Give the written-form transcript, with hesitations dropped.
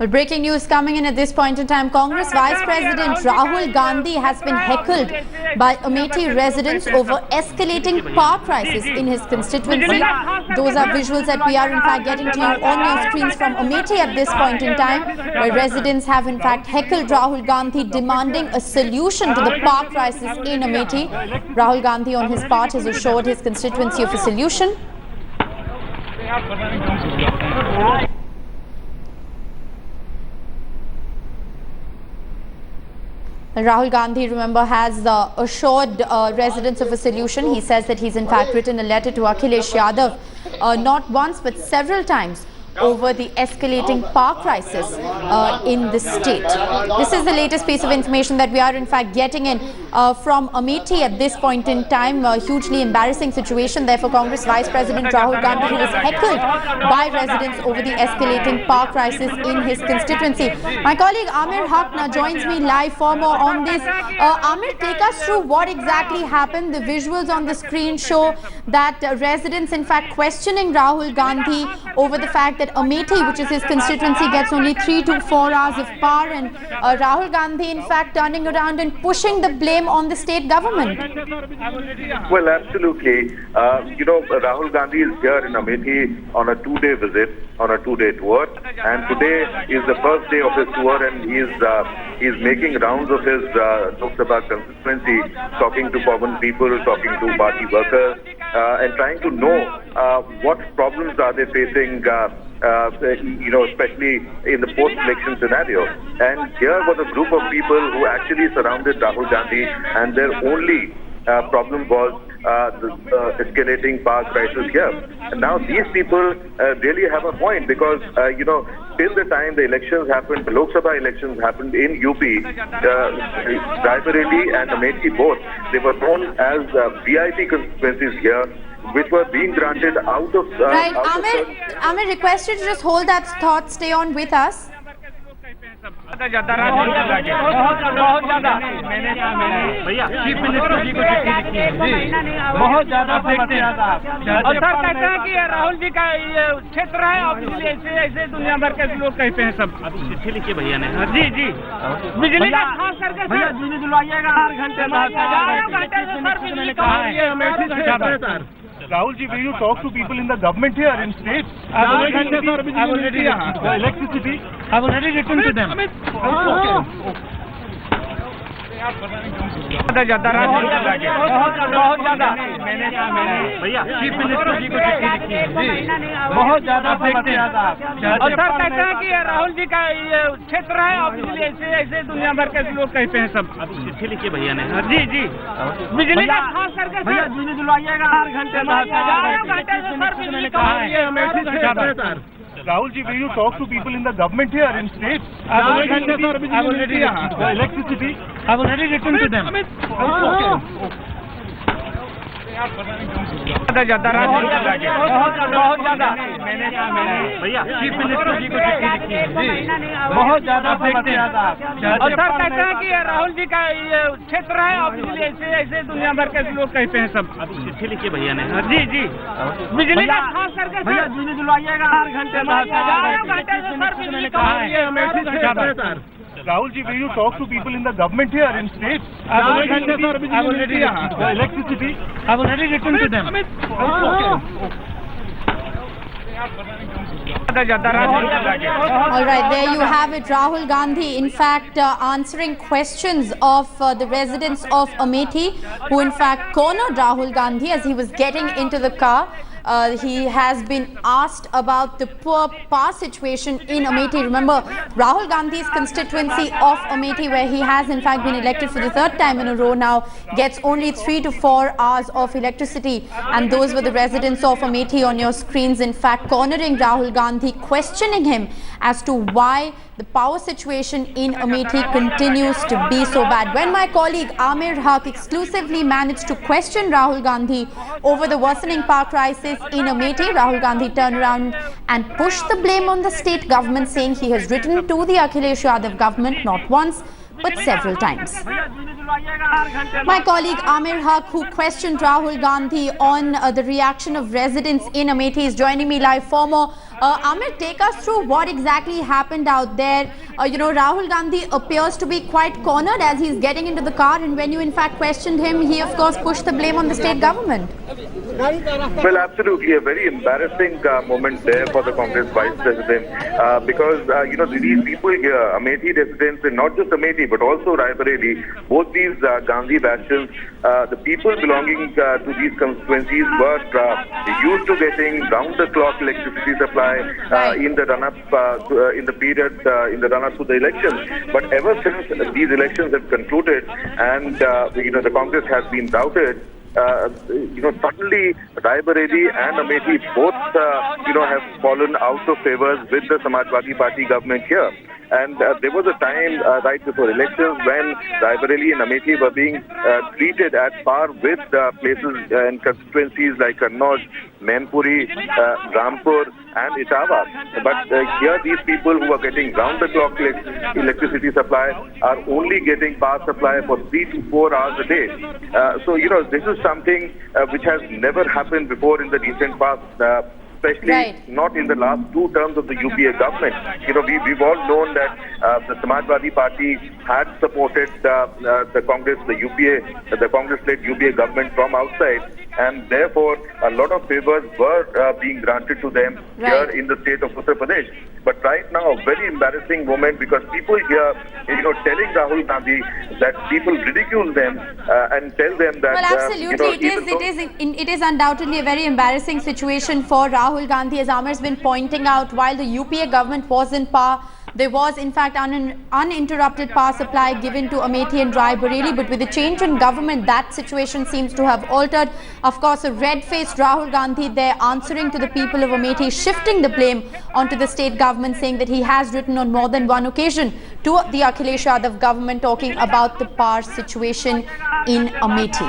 Well, breaking news coming in at this point in time. Congress Vice President Rahul Gandhi has been heckled by Amethi residents over escalating power crisis in his constituency. Those are visuals that we are in fact getting to you on your screens from Amethi at this point in time, where residents have in fact heckled Rahul Gandhi, demanding a solution to the power crisis in Amethi. Rahul Gandhi on his part has assured his constituency of a solution. Rahul Gandhi, remember, has assured residents of a solution. He says that he's in fact written a letter to Akhilesh Yadav not once but several times over the escalating power crisis in the state. This is the latest piece of information that we are in fact getting in from Amethi at this point in time. A hugely embarrassing situation there for Congress Vice President Rahul Gandhi, who was heckled by residents over the escalating power crisis in his constituency. My colleague Amir Haq now joins me live for more on this. Amir, take us through what exactly happened. The visuals on the screen show that residents in fact questioning Rahul Gandhi over the fact that Amethi, which is his constituency, gets only 3 to 4 hours of power, and Rahul Gandhi in fact turning around and pushing the blame on the state government. Well, absolutely. Rahul Gandhi is here in Amethi on a 2-day visit, on a 2-day tour, and today is the first day of his tour, and he's making rounds of his Lok Sabha constituency, talking to common people, talking to party workers, and trying to know what problems are they facing, especially in the post-election scenario. And here was a group of people who actually surrounded Rahul Gandhi, and their only problem was the escalating power crisis here. And now these people really have a point, because, till the time the elections happened, the Lok Sabha elections happened in UP, Raebareli and Amethi both, they were known as VIP constituencies here, which were being granted out of... Right, Amir, request you to just hold that thought, stay on with us. बहुत ज्यादा और sir कहते हैं कि राहुल जी का ये क्षेत्र है, और बिजली ऐसे दुनिया भर के लोग कहते हैं सब। चिट्ठी लिखिए भैया ने। जी जी, बिजली का खास करके भैया बिजली दिलवाइएगा हर घंटे में। Rahul ji, will you talk to people in the government here in states? Electricity. I've already written to them. बहुत ज्यादा भैया चीफ मिनिस्टर जी को चिट्ठी लिखी है। बहुत ज्यादा और सर कहते हैं कि राहुल जी का ये क्षेत्र है, और बिजली ऐसे दुनिया भर के लोग कहते हैं सब। चिट्ठी लिखिए भैया ने। जी जी, बिजली का खास करके भैया बिजली दिलवाइएगा हर घंटे में। Rahul ji, will you talk to people in the government here in states? Electricity. I've already written to them. बहुत ज्यादा भैया चीफ मिनिस्टर जी को चिट्ठी लिखी है। बहुत ज्यादा और सर कहते हैं कि राहुल जी का ये क्षेत्र है, और बिजली ऐसे दुनिया भर के लोग कहते हैं सब। चिट्ठी लिखिए भैया ने। जी जी, बिजली का खास करके भैया बिजली दिलवाइएगा हर घंटे में। Rahul ji, will you talk to people in the government here in states? Electricity. I've already written to them. All right, there you have it. Rahul Gandhi, in fact, answering questions of the residents of Amethi, who in fact cornered Rahul Gandhi as he was getting into the car. He has been asked about the poor power situation in Amethi. Remember, Rahul Gandhi's constituency of Amethi, where he has in fact been elected for the 3rd time in a row now, gets only 3 to 4 hours of electricity. And those were the residents of Amethi on your screens, in fact, cornering Rahul Gandhi, questioning him as to why the power situation in Amethi continues to be so bad. When my colleague Amir Haq exclusively managed to question Rahul Gandhi over the worsening power crisis in Amethi, Rahul Gandhi turned around and pushed the blame on the state government, saying he has written to the Akhilesh Yadav government not once but several times. My colleague Amir Haq, who questioned Rahul Gandhi on the reaction of residents in Amethi, is joining me live for more. Amir, take us through what exactly happened out there. Rahul Gandhi appears to be quite cornered as he's getting into the car, and when you in fact questioned him, he of course pushed the blame on the state government. Well, absolutely, a very embarrassing moment there for the Congress Vice President because, these people here, Amethi residents, and not just Amethi but also Raebareli, both these Gandhi bastions, the people belonging to these constituencies were used to getting round-the-clock electricity supply in the run-up, in the period, in the run-up to the elections. But ever since these elections have concluded and, the Congress has been routed, suddenly Raebareli and Amethi both, have fallen out of favors with the Samajwadi Party government here. And there was a time right before elections when Raebareli and Amethi were being treated at par with places and constituencies like Kannauj, Mainpuri, Rampur and Etawah. But here these people who are getting round-the-clock electricity supply are only getting power supply for 3 to 4 hours a day. This is something which has never happened before in the recent past. Especially not in the last 2 terms of the UPA government. We've all known that the Samajwadi Party had supported the Congress, the Congress-led UPA government from outside, and therefore a lot of favors were being granted to them here in the state of Uttar Pradesh. But right now, a very embarrassing moment because people here, telling Rahul Gandhi that people ridicule them and tell them that. Well, absolutely, it is undoubtedly a very embarrassing situation for Rahul Gandhi, as Amir's been pointing out. While the UPA government was in power, there was in fact uninterrupted power supply given to Amethi and Raebareli, but with the change in government, that situation seems to have altered. Of course, a red-faced Rahul Gandhi there answering to the people of Amethi, shifting the blame onto the state government, saying that he has written on more than one occasion to the Akhilesh Yadav government talking about the power situation in Amethi.